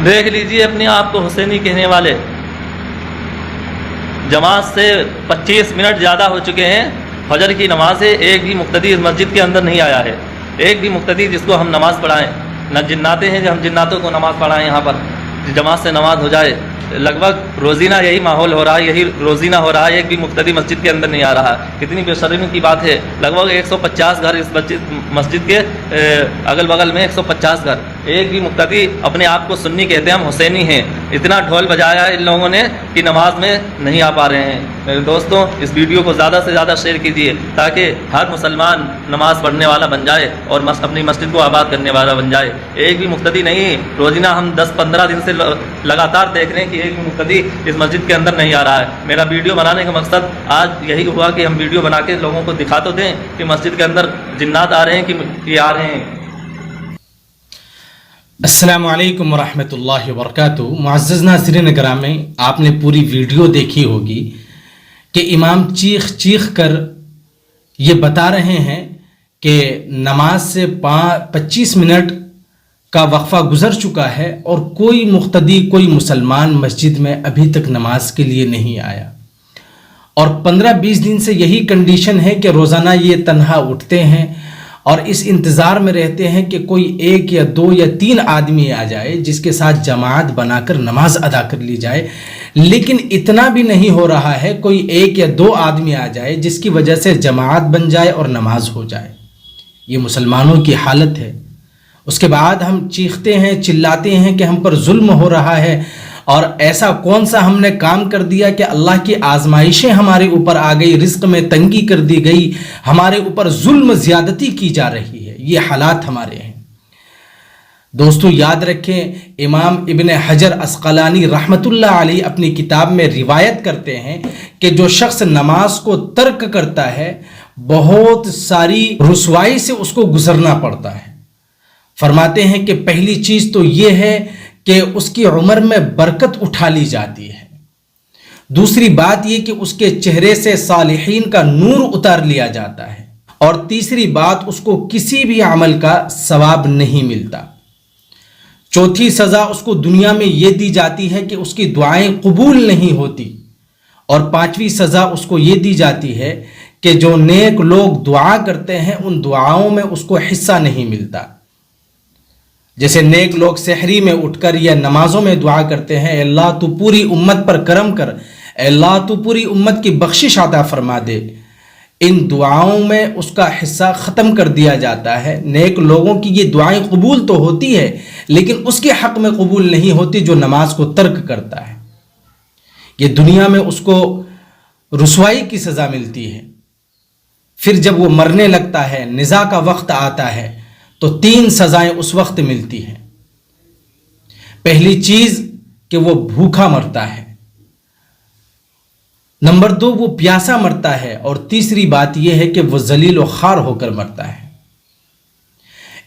دیکھ لیجیے اپنے آپ کو حسینی کہنے والے، جماعت سے 25 منٹ زیادہ ہو چکے ہیں، فجر کی نماز ہے، ایک بھی مقتدی اس مسجد کے اندر نہیں آیا ہے، ایک بھی مقتدی جس کو ہم نماز پڑھائیں، نہ جناتے ہیں جو ہم جناتوں کو نماز پڑھائیں یہاں پر جماعت سے نماز ہو جائے۔ لگ بھگ روزینہ یہی ماحول ہو رہا ہے، یہی روزینہ ہو رہا ہے، ایک بھی مقتدی مسجد کے اندر نہیں آ رہا ہے۔ کتنی بے شرمی کی بات ہے، لگ بھگ 150 گھر اس مسجد کے اگل بغل میں 150 گھر، ایک بھی مقتدی اپنے آپ کو سنی کہتے ہیں، ہم حسینی ہیں، اتنا ڈھول بجایا ہے ان لوگوں نے کہ نماز میں نہیں آ پا رہے ہیں۔ میرے دوستوں، اس ویڈیو کو زیادہ سے زیادہ شیئر کیجیے تاکہ ہر مسلمان نماز پڑھنے والا بن جائے اور اپنی مسجد کو آباد کرنے والا بن جائے۔ ایک بھی مقتدی نہیں، روزینہ ہم 10-15 دن سے لگاتار دیکھ رہے ہیں کہ ایک بھی مقتدی اس مسجد کے اندر نہیں آ رہا ہے۔ میرا ویڈیو بنانے کا مقصد آج یہی ہوا کہ ہم ویڈیو بنا کے لوگوں کو دکھا تو دیں کہ مسجد کے اندر جنات آ رہے ہیں کہ آ رہے ہیں۔ السلام علیکم ورحمۃ اللہ وبرکاتہ۔ معزز ناظرین گرامی، آپ نے پوری ویڈیو دیکھی ہوگی کہ امام چیخ چیخ کر یہ بتا رہے ہیں کہ نماز سے 25 منٹ کا وقفہ گزر چکا ہے اور کوئی مقتدی، کوئی مسلمان مسجد میں ابھی تک نماز کے لیے نہیں آیا، اور 15-20 دن سے یہی کنڈیشن ہے کہ روزانہ یہ تنہا اٹھتے ہیں اور اس انتظار میں رہتے ہیں کہ کوئی 1 یا 2 یا 3 آدمی آ جائے جس کے ساتھ جماعت بنا کر نماز ادا کر لی جائے، لیکن اتنا بھی نہیں ہو رہا ہے کوئی 1 یا 2 آدمی آ جائے جس کی وجہ سے جماعت بن جائے اور نماز ہو جائے۔ یہ مسلمانوں کی حالت ہے۔ اس کے بعد ہم چیختے ہیں، چلاتے ہیں کہ ہم پر ظلم ہو رہا ہے، اور ایسا کون سا ہم نے کام کر دیا کہ اللہ کی آزمائشیں ہمارے اوپر آ گئی، رزق میں تنگی کر دی گئی، ہمارے اوپر ظلم زیادتی کی جا رہی ہے۔ یہ حالات ہمارے ہیں۔ دوستو یاد رکھیں، امام ابن حجر عسقلانی رحمۃ اللہ علیہ اپنی کتاب میں روایت کرتے ہیں کہ جو شخص نماز کو ترک کرتا ہے بہت ساری رسوائی سے اس کو گزرنا پڑتا ہے۔ فرماتے ہیں کہ پہلی چیز تو یہ ہے کہ اس کی عمر میں برکت اٹھا لی جاتی ہے، دوسری بات یہ کہ اس کے چہرے سے صالحین کا نور اتار لیا جاتا ہے، اور تیسری بات اس کو کسی بھی عمل کا ثواب نہیں ملتا، چوتھی سزا اس کو دنیا میں یہ دی جاتی ہے کہ اس کی دعائیں قبول نہیں ہوتی، اور پانچویں سزا اس کو یہ دی جاتی ہے کہ جو نیک لوگ دعا کرتے ہیں ان دعاؤں میں اس کو حصہ نہیں ملتا۔ جیسے نیک لوگ سحری میں اٹھ کر یا نمازوں میں دعا کرتے ہیں، اے اللہ تو پوری امت پر کرم کر، اے اللہ تو پوری امت کی بخشش عطا فرما دے، ان دعاؤں میں اس کا حصہ ختم کر دیا جاتا ہے۔ نیک لوگوں کی یہ دعائیں قبول تو ہوتی ہے لیکن اس کے حق میں قبول نہیں ہوتی جو نماز کو ترک کرتا ہے۔ یہ دنیا میں اس کو رسوائی کی سزا ملتی ہے، پھر جب وہ مرنے لگتا ہے، نزاع کا وقت آتا ہے تو 3 سزائیں اس وقت ملتی ہیں۔ پہلی چیز کہ وہ بھوکا مرتا ہے، نمبر 2 وہ پیاسا مرتا ہے، اور تیسری بات یہ ہے کہ وہ ذلیل و خوار ہو کر مرتا ہے۔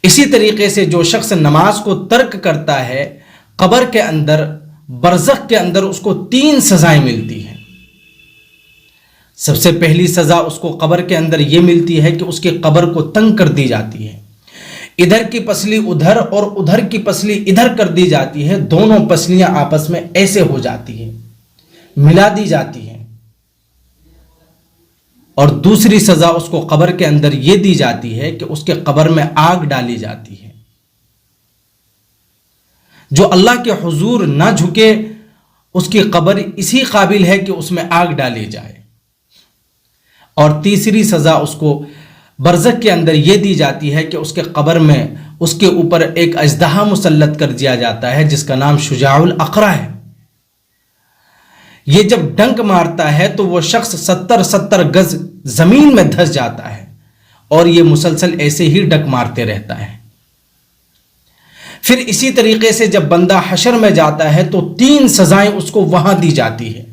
اسی طریقے سے جو شخص نماز کو ترک کرتا ہے قبر کے اندر، برزخ کے اندر اس کو 3 سزائیں ملتی ہیں۔ سب سے پہلی سزا اس کو قبر کے اندر یہ ملتی ہے کہ اس کی قبر کو تنگ کر دی جاتی ہے، ادھر کی پسلی ادھر اور ادھر کی پسلی ادھر کر دی جاتی ہے، دونوں پسلیاں آپس میں ایسے ہو جاتی ہیں، ملا دی جاتی ہیں۔ اور دوسری سزا اس کو قبر کے اندر یہ دی جاتی ہے کہ اس کے قبر میں آگ ڈالی جاتی ہے۔ جو اللہ کے حضور نہ جھکے اس کی قبر اسی قابل ہے کہ اس میں آگ ڈالی جائے۔ اور تیسری سزا اس کو برزخ کے اندر یہ دی جاتی ہے کہ اس کے قبر میں اس کے اوپر ایک اژدہا مسلط کر دیا جاتا ہے جس کا نام شجاع الاقرع ہے۔ یہ جب ڈنک مارتا ہے تو وہ شخص 70 گز زمین میں دھس جاتا ہے، اور یہ مسلسل ایسے ہی ڈنک مارتے رہتا ہے۔ پھر اسی طریقے سے جب بندہ حشر میں جاتا ہے تو 3 سزائیں اس کو وہاں دی جاتی ہے۔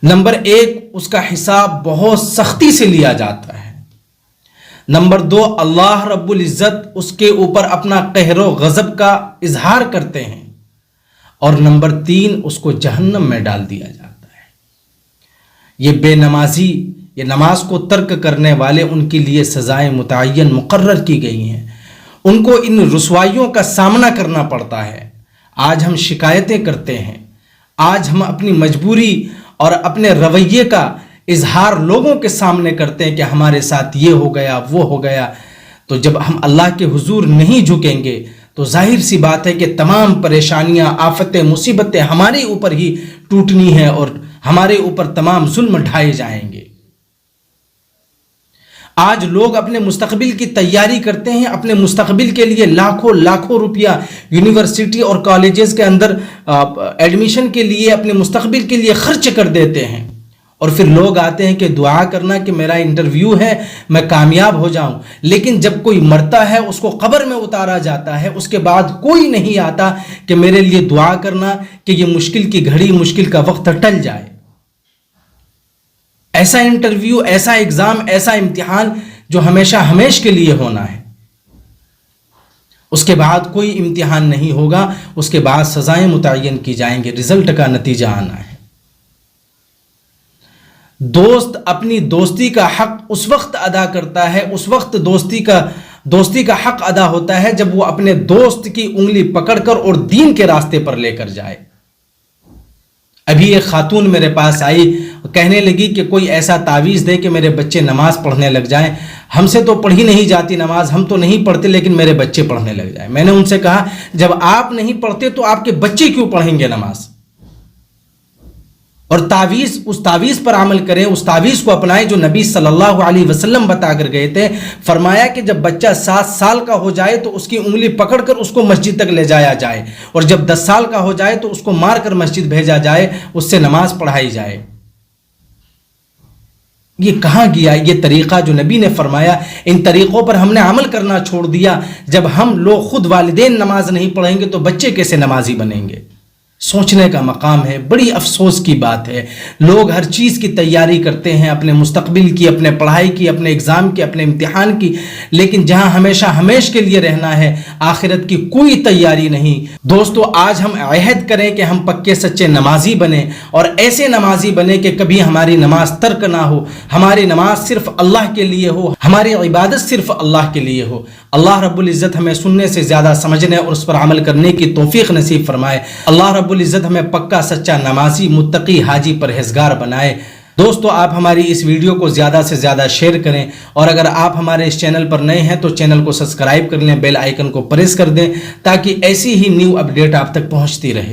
نمبر 1 اس کا حساب بہت سختی سے لیا جاتا ہے، نمبر 2 اللہ رب العزت اس کے اوپر اپنا قہر و غضب کا اظہار کرتے ہیں، اور نمبر 3 اس کو جہنم میں ڈال دیا جاتا ہے۔ یہ بے نمازی، یہ نماز کو ترک کرنے والے، ان کے لیے سزائیں متعین مقرر کی گئی ہیں، ان کو ان رسوائیوں کا سامنا کرنا پڑتا ہے۔ آج ہم شکایتیں کرتے ہیں، آج ہم اپنی مجبوری اور اپنے رویے کا اظہار لوگوں کے سامنے کرتے ہیں کہ ہمارے ساتھ یہ ہو گیا وہ ہو گیا. تو جب ہم اللہ کے حضور نہیں جھکیں گے تو ظاہر سی بات ہے کہ تمام پریشانیاں، آفتیں، مصیبتیں ہمارے اوپر ہی ٹوٹنی ہیں اور ہمارے اوپر تمام ظلم ڈھائے جائیں گے. آج لوگ اپنے مستقبل کی تیاری کرتے ہیں، اپنے مستقبل کے لیے لاکھوں لاکھوں روپیہ یونیورسٹی اور کالجز کے اندر ایڈمیشن کے لیے، اپنے مستقبل کے لیے خرچ کر دیتے ہیں، اور پھر لوگ آتے ہیں کہ دعا کرنا کہ میرا انٹرویو ہے، میں کامیاب ہو جاؤں. لیکن جب کوئی مرتا ہے، اس کو قبر میں اتارا جاتا ہے، اس کے بعد کوئی نہیں آتا کہ میرے لیے دعا کرنا کہ یہ مشکل کی گھڑی، مشکل کا وقت ٹل جائے. ایسا انٹرویو، ایسا ایگزام، ایسا امتحان جو ہمیشہ ہمیش کے لیے ہونا ہے، اس کے بعد کوئی امتحان نہیں ہوگا، اس کے بعد سزائیں متعین کی جائیں گے، رزلٹ کا نتیجہ آنا ہے. دوست اپنی دوستی کا حق اس وقت ادا کرتا ہے، اس وقت دوستی کا حق ادا ہوتا ہے جب وہ اپنے دوست کی انگلی پکڑ کر اور دین کے راستے پر لے کر جائے. ابھی ایک خاتون میرے پاس آئی، کہنے لگی کہ کوئی ایسا تعویذ دے کہ میرے بچے نماز پڑھنے لگ جائیں. ہم سے تو پڑھی نہیں جاتی نماز، ہم تو نہیں پڑھتے، لیکن میرے بچے پڑھنے لگ جائیں. میں نے ان سے کہا جب آپ نہیں پڑھتے تو آپ کے بچے کیوں پڑھیں گے نماز؟ اور اس تعویذ پر عمل کریں، اس تعویذ کو اپنائیں جو نبی صلی اللہ علیہ وسلم بتا کر گئے تھے. فرمایا کہ جب بچہ 7 سال کا ہو جائے تو اس کی انگلی پکڑ کر اس کو مسجد تک لے جایا جائے، اور جب 10 سال کا ہو جائے تو اس کو مار کر مسجد بھیجا جائے، اس سے نماز پڑھائی جائے. یہ کہاں گیا یہ طریقہ جو نبی نے فرمایا؟ ان طریقوں پر ہم نے عمل کرنا چھوڑ دیا. جب ہم لوگ خود والدین نماز نہیں پڑھیں گے تو بچے کیسے نمازی بنیں گے؟ سوچنے کا مقام ہے. بڑی افسوس کی بات ہے، لوگ ہر چیز کی تیاری کرتے ہیں، اپنے مستقبل کی، اپنے پڑھائی کی، اپنے ایگزام کی، اپنے امتحان کی، لیکن جہاں ہمیشہ ہمیش کے لیے رہنا ہے، آخرت کی کوئی تیاری نہیں. دوستو، آج ہم عہد کریں کہ ہم پکے سچے نمازی بنیں، اور ایسے نمازی بنیں کہ کبھی ہماری نماز ترک نہ ہو، ہماری نماز صرف اللہ کے لیے ہو، ہماری عبادت صرف اللہ کے لیے ہو. اللہ رب العزت ہمیں سننے سے زیادہ سمجھنے اور اس پر عمل کرنے کی توفیق نصیب فرمائے. اللہ رب العزت ہمیں پکا سچا نمازی، متقی، حاجی، پرہیزگار بنائے. دوستو، آپ ہماری اس ویڈیو کو زیادہ سے زیادہ شیئر کریں، اور اگر آپ ہمارے اس چینل پر نئے ہیں تو چینل کو سبسکرائب کر لیں، بیل آئیکن کو پریس کر دیں تاکہ ایسی ہی نیو اپڈیٹ آپ تک پہنچتی رہے.